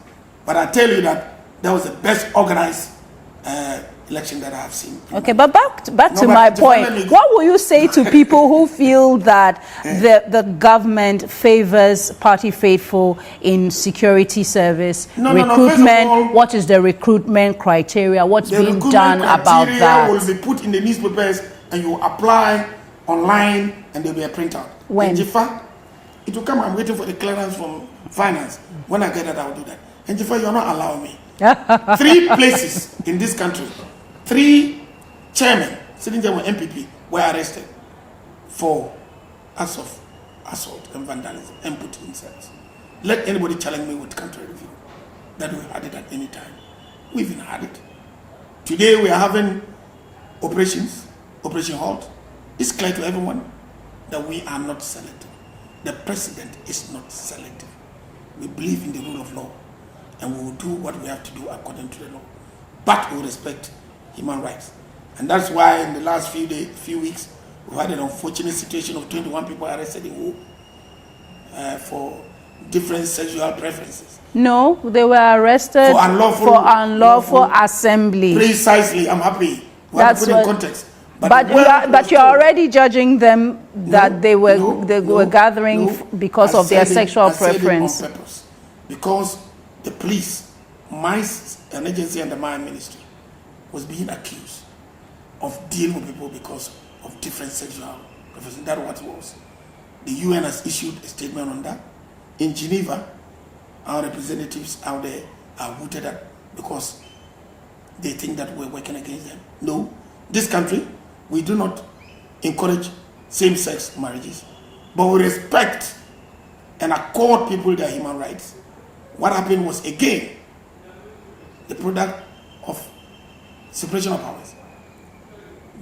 [SPEAKER 2] But I tell you that was the best organized election that I have seen.
[SPEAKER 1] Okay, but back to my point. What will you say to people who feel that the government favors party faithful in security service, recruitment? What is the recruitment criteria? What's being done about that?
[SPEAKER 2] The recruitment criteria will be put in the newspapers and you apply online and there will be a printout.
[SPEAKER 1] When?
[SPEAKER 2] It will come. I'm waiting for the clearance from finance. When I get that, I will do that. And Jifa, you're not allowing me. 3 places in this country, 3 chairmen sitting there with MPP were arrested for acts of assault and vandalism and put in cells. Let anybody challenge me with country review that we had it at any time. We even had it. Today we are having operations, Operation Halt. It's clear to everyone that we are not selective. The president is not selective. We believe in the rule of law and we will do what we have to do according to the law. But we respect human rights. And that's why in the last few weeks, we had an unfortunate situation of 21 people arrested in Wu for different sexual preferences.
[SPEAKER 1] No, they were arrested for unlawful assembly.
[SPEAKER 2] Precisely, I'm happy. We have to put in context.
[SPEAKER 1] But you're already judging them that they were gathering because of their sexual preference.
[SPEAKER 2] On purpose. Because the police, an agency under my ministry, was being accused of dealing with people because of different sexual preferences. That's what it was. The UN has issued a statement on that. In Geneva, our representatives out there are rooted up because they think that we're working against them. No, this country, we do not encourage same-sex marriages, but we respect and accord people their human rights. What happened was, again, the product of separation of powers.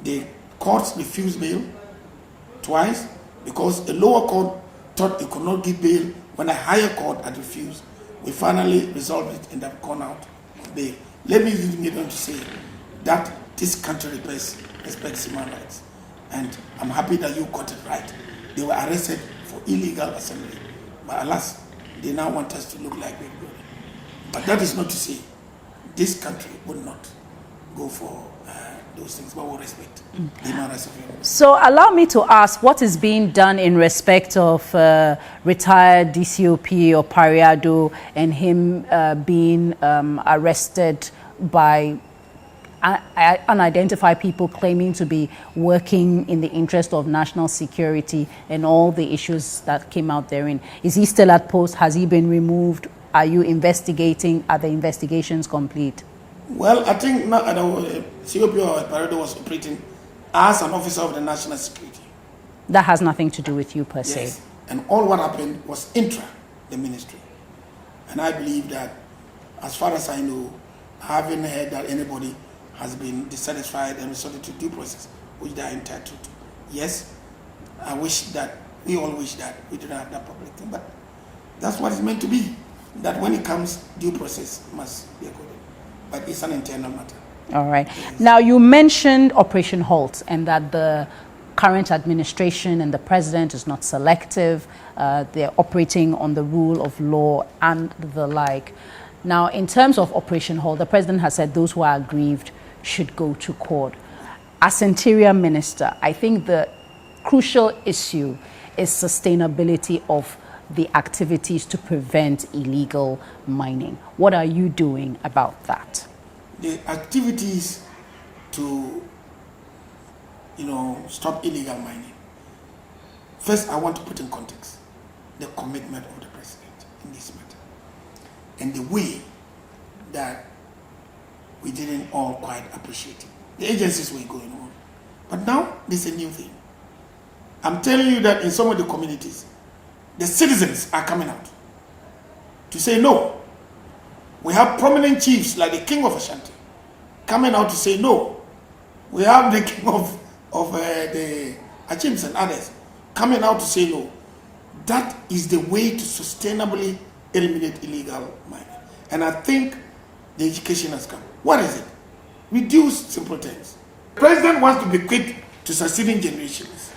[SPEAKER 2] The courts refused bail twice because the lower court thought it could not give bail when a higher court had refused. We finally resolved it and have gone out of bail. Let me get on to say that this country respects human rights. And I'm happy that you got it right. They were arrested for illegal assembly. But alas, they now want us to look like we're good. But that is not to say this country would not go for those things, but we respect the human rights of human.
[SPEAKER 1] So allow me to ask, what is being done in respect of retired DCOP or Pariado and him being arrested by unidentified people claiming to be working in the interest of national security and all the issues that came out therein? Is he still at post? Has he been removed? Are you investigating? Are the investigations complete?
[SPEAKER 2] Well, I think COP or Pariado was operating as an officer of the national security.
[SPEAKER 1] That has nothing to do with you per se.
[SPEAKER 2] Yes. And all what happened was intra the ministry. And I believe that, as far as I know, I haven't heard that anybody has been dissatisfied and resorted to due process, which they are entitled to. Yes, I wish that, we all wish that we didn't have that public thing, but that's what it's meant to be. That when it comes, due process must be accorded. But it's an internal matter.
[SPEAKER 1] All right. Yes. Now, you mentioned Operation Halt and that the current administration and the president is not selective. They're operating on the rule of law and the like. Now, in terms of Operation Halt, the president has said those who are aggrieved should go to court. As Interior Minister, I think the crucial issue is sustainability of the activities to prevent illegal mining. What are you doing about that?
[SPEAKER 2] The activities to, stop illegal mining. First, I want to put in context the commitment of the president in this matter and the way that we didn't all quite appreciate it. The agencies were going on. But now, there's a new thing. I'm telling you that in some of the communities, the citizens are coming out to say no. We have prominent chiefs like the King of Ashanti coming out to say no. We have the King of the Achims and others coming out to say no. That is the way to sustainably eliminate illegal mining. And I think the education has come. What is it? Reduce simple things. The president wants to be quick to succeeding generations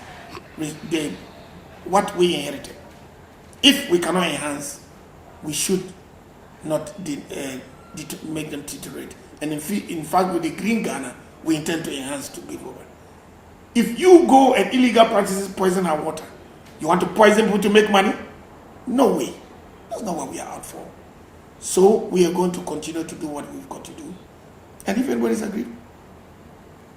[SPEAKER 2] what we inherited. If we cannot enhance, we should not make them deteriorate. And in fact, with the Green Ghana, we intend to enhance to give over. If you go and illegal practices poison our water, you want to poison people to make money? No way. That's not what we are out for. So we are going to continue to do what we've got to do. And if everybody's agreed,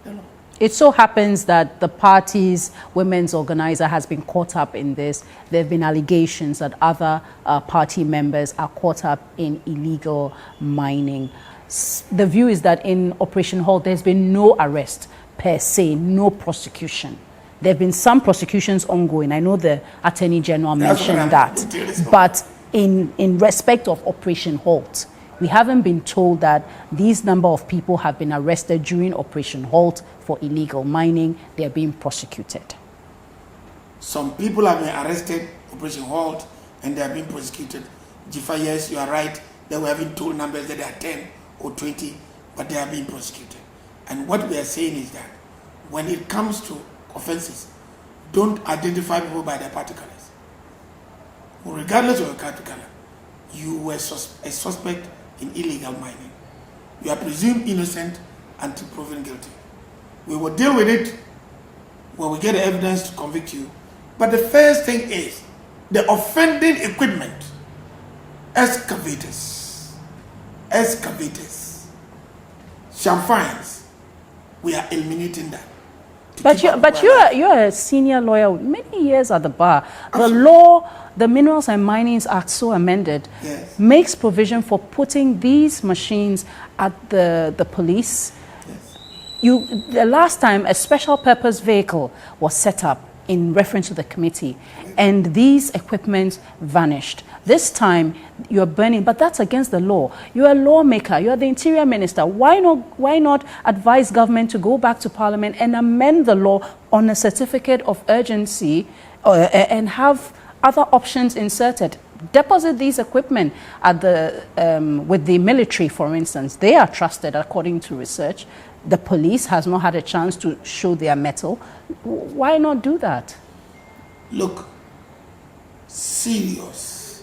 [SPEAKER 2] hello.
[SPEAKER 1] It so happens that the party's women's organizer has been caught up in this. There have been allegations that other party members are caught up in illegal mining. The view is that in Operation Halt, there's been no arrest per se, no prosecution. There have been some prosecutions ongoing. I know the Attorney General mentioned that. But in respect of Operation Halt, we haven't been told that these number of people have been arrested during Operation Halt for illegal mining. They're being prosecuted.
[SPEAKER 2] Some people have been arrested, Operation Halt, and they are being prosecuted. Jifa, yes, you are right. They were having told numbers that they are 10 or 20, but they are being prosecuted. And what we are saying is that when it comes to offenses, don't identify people by their party colors. Regardless of your party color, you were a suspect in illegal mining. You are presumed innocent until proven guilty. We will deal with it when we get the evidence to convict you. But the first thing is the offending equipment, excavators, chamfines, we are eliminating that.
[SPEAKER 1] But you're a senior lawyer with many years at the bar. Absolutely. The law, the Minerals and Minings Act, so amended,
[SPEAKER 2] yes,
[SPEAKER 1] makes provision for putting these machines at the police. Yes. The last time a special purpose vehicle was set up in reference to the committee, and these equipments vanished. This time you're burning, but that's against the law. You're a lawmaker, you're the Interior Minister. Why not advise government to go back to Parliament and amend the law on a certificate of urgency and have other options inserted? Deposit these equipment at with the military, for instance. They are trusted according to research. The police has not had a chance to show their mettle. Why not do that?
[SPEAKER 2] Look, serious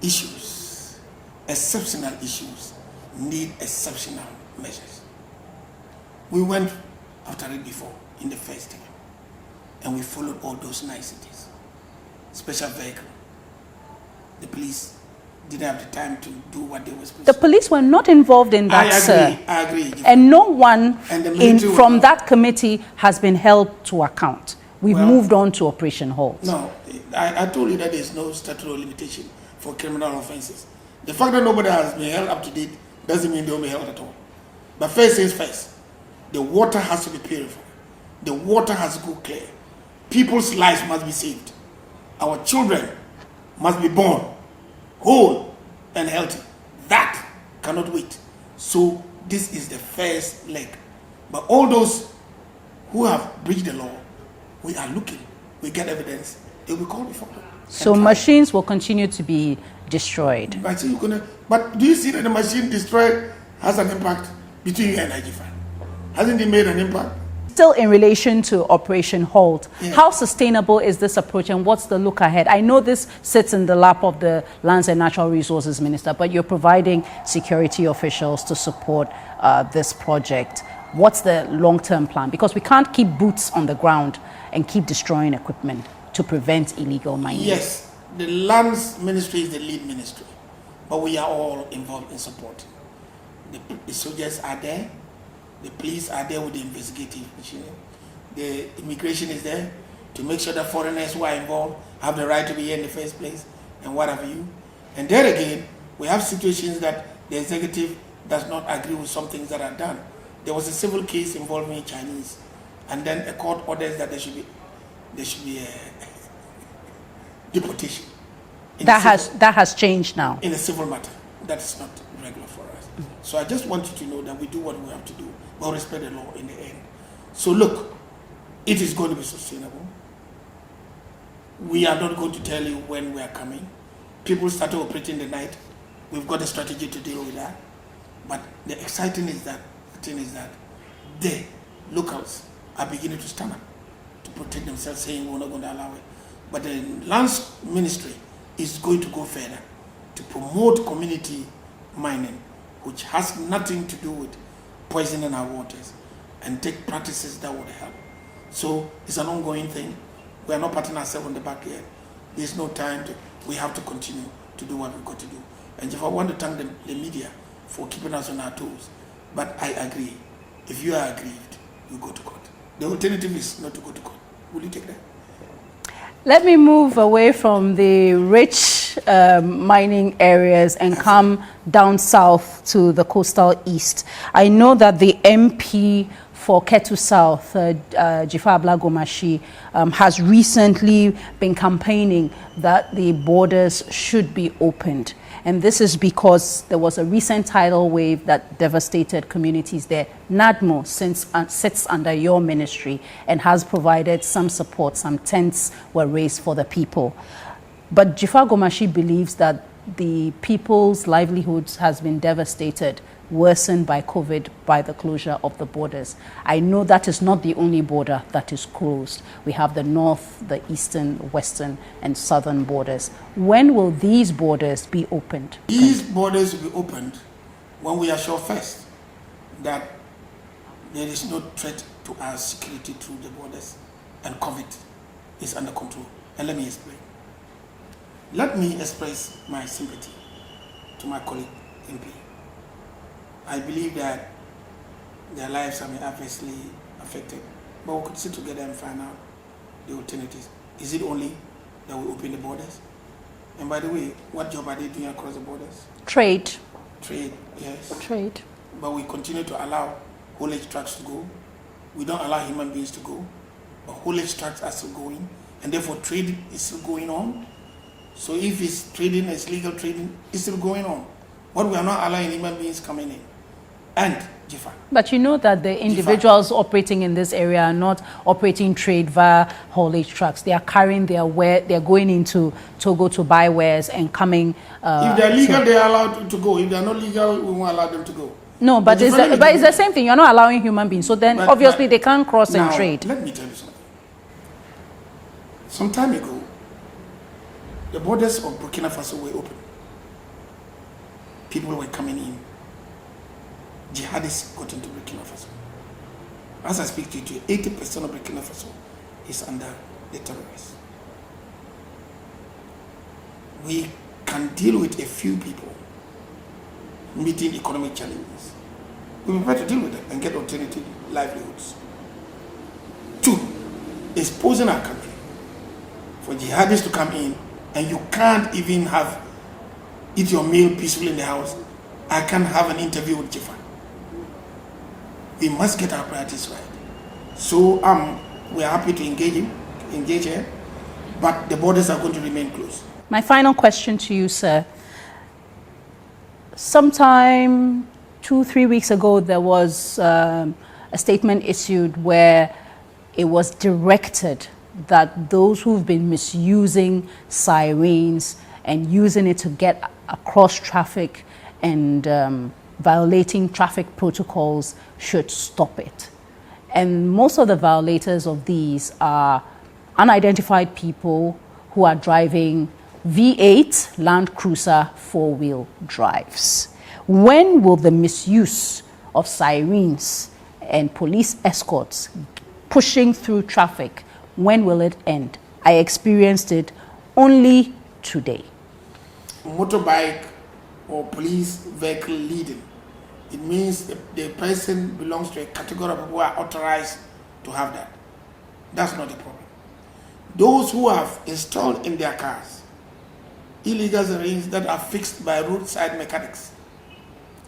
[SPEAKER 2] issues, exceptional issues, need exceptional measures. We went after it before in the first time, and we followed all those niceties. Special vehicle. The police didn't have the time to do what they were supposed to do.
[SPEAKER 1] The police were not involved in that, sir.
[SPEAKER 2] I agree.
[SPEAKER 1] And no one from that committee has been held to account. We've moved on to Operation Halt.
[SPEAKER 2] No, I told you that there's no statutory limitation for criminal offenses. The fact that nobody has been held up to date doesn't mean they won't be held at all. But first things first, the water has to be purified. The water has to go clear. People's lives must be saved. Our children must be born whole and healthy. That cannot wait. So this is the first leg. But all those who have breached the law, we are looking. We get evidence. They will call before them.
[SPEAKER 1] So machines will continue to be destroyed.
[SPEAKER 2] But do you see that the machine destroyed has an impact between you and IGFA? Hasn't it made an impact?
[SPEAKER 1] Still in relation to Operation Halt,
[SPEAKER 2] yeah,
[SPEAKER 1] how sustainable is this approach and what's the look ahead? I know this sits in the lap of the Lands and Natural Resources Minister, but you're providing security officials to support this project. What's the long-term plan? Because we can't keep boots on the ground and keep destroying equipment to prevent illegal mining.
[SPEAKER 2] Yes, the Lands Ministry is the lead ministry, but we are all involved in support. The soldiers are there. The police are there with the investigative machine. The immigration is there to make sure that foreigners who are involved have the right to be here in the first place and what have you. And there again, we have situations that the executive does not agree with some things that are done. There was a civil case involving Chinese, and then a court orders that there should be a deportation.
[SPEAKER 1] That has changed now.
[SPEAKER 2] In a civil matter. That's not regular for us. So I just want you to know that we do what we have to do. We'll respect the law in the end. So look, it is going to be sustainable. We are not going to tell you when we are coming. People started operating the night. We've got a strategy to deal with that. But the exciting thing is that the locals are beginning to stand up to protect themselves, saying we're not going to allow it. But the Lands Ministry is going to go further to promote community mining which has nothing to do with poisoning our waters, and take practices that would help. So it's an ongoing thing. We are not patting ourselves on the back yet. There's no time to, we have to continue to do what we've got to do. And if I want to thank the media for keeping us on our toes, but I agree. If you are aggrieved, you go to court. The alternative is not to go to court. Will you take that?
[SPEAKER 1] Let me move away from the rich mining areas and come down south to the coastal east. I know that the MP for Ketu South, Jifa Abla-Gomashi, has recently been campaigning that the borders should be opened. And this is because there was a recent tidal wave that devastated communities there. NADMO sits under your ministry and has provided some support. Some tents were raised for the people. But Jifa Gomashi believes that the people's livelihoods has been devastated, worsened by COVID, by the closure of the borders. I know that is not the only border that is closed. We have the north, the eastern, western, and southern borders. When will these borders be opened?
[SPEAKER 2] These borders will be opened when we are sure first that there is no threat to our security through the borders and COVID is under control. And let me explain. Let me express my sympathy to my colleague MP. I believe that their lives have been adversely affected, but we could sit together and find out the alternatives. Is it only that we open the borders? And by the way, what job are they doing across the borders?
[SPEAKER 1] Trade.
[SPEAKER 2] Trade, yes.
[SPEAKER 1] Trade.
[SPEAKER 2] But we continue to allow haulage trucks to go. We don't allow human beings to go, but haulage trucks are still going, and therefore trade is still going on. So if it's trading, it's legal trading, it's still going on. But we are not allowing human beings coming in. And Jifa.
[SPEAKER 1] But you know that the individuals operating in this area are not operating trade via haulage trucks. They are carrying their ware, they're going into Togo to buy wares and coming.
[SPEAKER 2] If they're legal, they are allowed to go. If they're not legal, we won't allow them to go.
[SPEAKER 1] No, but it's the same thing. You're not allowing human beings. So then obviously they can't cross and trade.
[SPEAKER 2] Let me tell you something. Some time ago, the borders of Burkina Faso were open. People were coming in. Jihadists got into Burkina Faso. As I speak to you, 80% of Burkina Faso is under the terrorists. We can deal with a few people meeting economic challenges. We prefer to deal with them and get alternative livelihoods. 2, exposing our country for jihadists to come in, and you can't even eat your meal peacefully in the house. I can't have an interview with Jifa. We must get our priorities right. So we are happy to engage here, but the borders are going to remain closed.
[SPEAKER 1] My final question to you, sir. Sometime 2-3 weeks ago, there was a statement issued where it was directed that those who've been misusing sirens and using it to get across traffic and violating traffic protocols should stop it. And most of the violators of these are unidentified people who are driving V8 Land Cruiser 4-wheel drives. When will the misuse of sirens and police escorts pushing through traffic, when will it end? I experienced it only today.
[SPEAKER 2] Motorbike or police vehicle leading, it means the person belongs to a category of people who are authorized to have that. That's not the problem. Those who have installed in their cars illegal sirens that are fixed by roadside mechanics,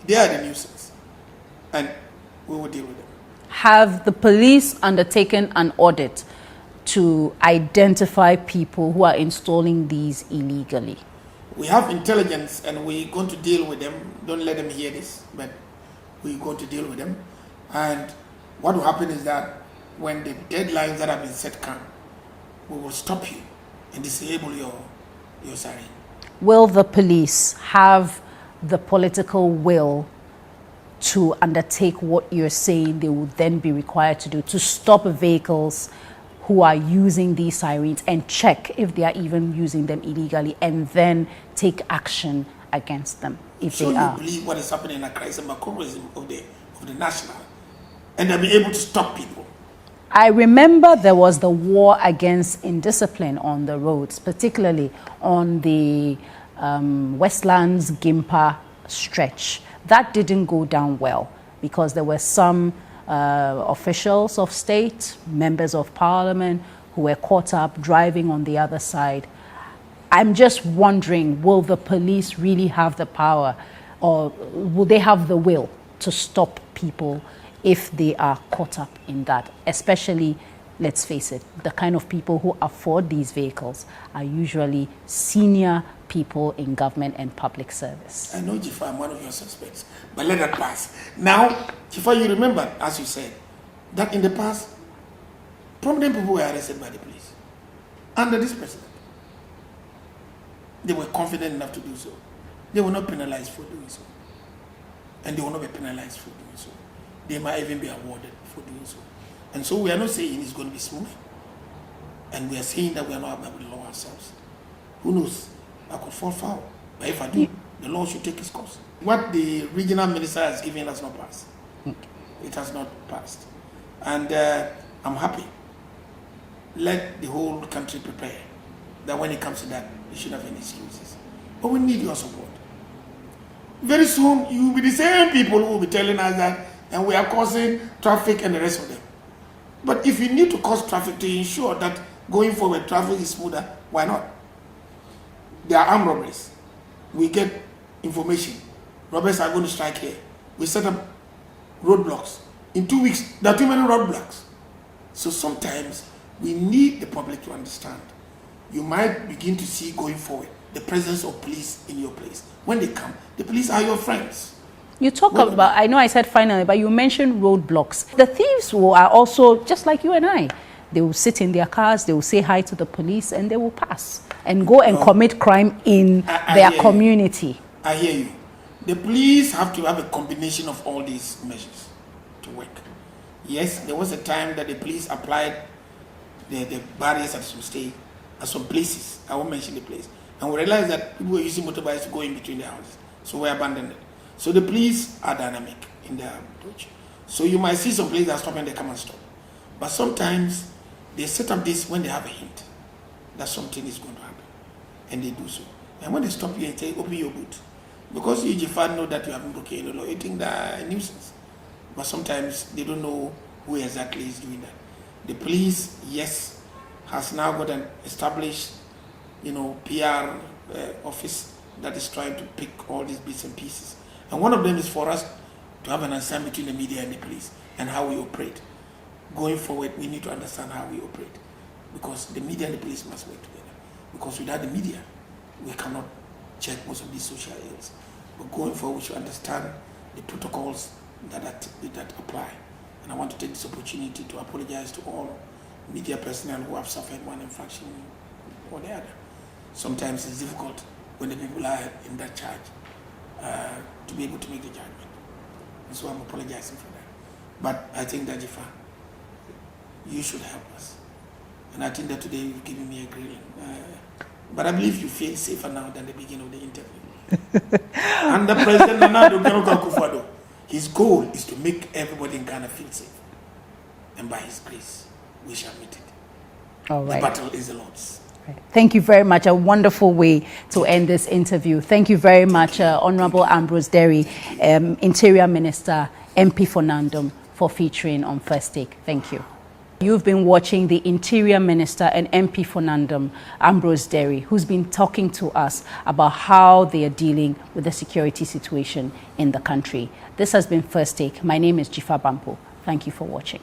[SPEAKER 2] they are the nuisance, and we will deal with them.
[SPEAKER 1] Have the police undertaken an audit to identify people who are installing these illegally?
[SPEAKER 2] We have intelligence and we're going to deal with them. Don't let them hear this, but we're going to deal with them. And what will happen is that when the deadlines that have been set come, we will stop you and disable your siren.
[SPEAKER 1] Will the police have the political will to undertake what you're saying they would then be required to do, to stop vehicles who are using these sirens and check if they are even using them illegally, and then take action against them if
[SPEAKER 2] So
[SPEAKER 1] they are.
[SPEAKER 2] you believe what is happening in Accra is a macrocosm of the national, and they'll be able to stop people?
[SPEAKER 1] I remember there was the war against indiscipline on the roads, particularly on the Westlands Gimpa stretch. That didn't go down well because there were some officials of state, members of parliament, who were caught up driving on the other side. I'm just wondering, will the police really have the power, or will they have the will to stop people if they are caught up in that? Especially, let's face it, the kind of people who afford these vehicles are usually senior people in government and public service.
[SPEAKER 2] I know, Jifa, I'm one of your suspects, but let that pass. Now, Jifa, you remember, as you said, that in the past, prominent people were arrested by the police under this president. They were confident enough to do so. They were not penalized for doing so. And they will not be penalized for doing so. They might even be awarded for doing so. And so we are not saying it's going to be smooth. And we are saying that we are not above the law ourselves. Who knows? I could fall foul. But if I do, the law should take its course. What the regional minister has given has not passed. It has not passed. And I'm happy. Let the whole country prepare that when it comes to that, we shouldn't have any excuses. But we need your support. Very soon, you will be the same people who will be telling us that, and we are causing traffic and the rest of them. But if you need to cause traffic to ensure that going forward traffic is smoother, why not? There are armed robberies. We get information. Robbers are going to strike here. We set up roadblocks. In 2 weeks, there are too many roadblocks. So sometimes we need the public to understand. You might begin to see going forward the presence of police in your place. When they come, the police are your friends.
[SPEAKER 1] You talk about, I know I said finally, but you mentioned roadblocks. The thieves who are also just like you and I. They will sit in their cars, they will say hi to the police, and they will pass and go and commit crime in their community.
[SPEAKER 2] I hear you. The police have to have a combination of all these measures to work. Yes, there was a time that the police applied the barriers at some places. I won't mention the place. And we realized that people were using motorbikes to go in between the houses. So we abandoned it. So the police are dynamic in their approach. So you might see some places that stop and they come and stop. But sometimes they set up this when they have a hint that something is going to happen. And they do so. And when they stop you and say, open your boot. Because you know that you haven't broken the law, you think they're a nuisance. But sometimes they don't know who exactly is doing that. The police, yes, has now got an established, PR office that is trying to pick all these bits and pieces. And one of them is for us to have an understanding between the media and the police and how we operate. Going forward, we need to understand how we operate because the media and the police must work together. Because without the media, we cannot check most of these social ills. But going forward, we should understand the protocols that apply. And I want to take this opportunity to apologize to all media personnel who have suffered one infraction or the other. Sometimes it's difficult when the people are in that charge to be able to make the judgment. And so I'm apologizing for that. But I think that you should help us. And I think that today you've given me a grilling. But I believe you feel safer now than the beginning of the interview. And the President Nana Akufo-Addo, his goal is to make everybody in Ghana feel safe. And by his grace, we shall meet it.
[SPEAKER 1] All right.
[SPEAKER 2] The battle is the Lord's.
[SPEAKER 1] Thank you very much. A wonderful way to end this interview. Thank you very much, Honorable Ambrose Dery, Interior Minister, MP for Nandum, for featuring on First Take. Thank you. You've been watching the Interior Minister and MP for Nandum, Ambrose Dery, who's been talking to us about how they are dealing with the security situation in the country. This has been First Take. My name is Jifa Bampo. Thank you for watching.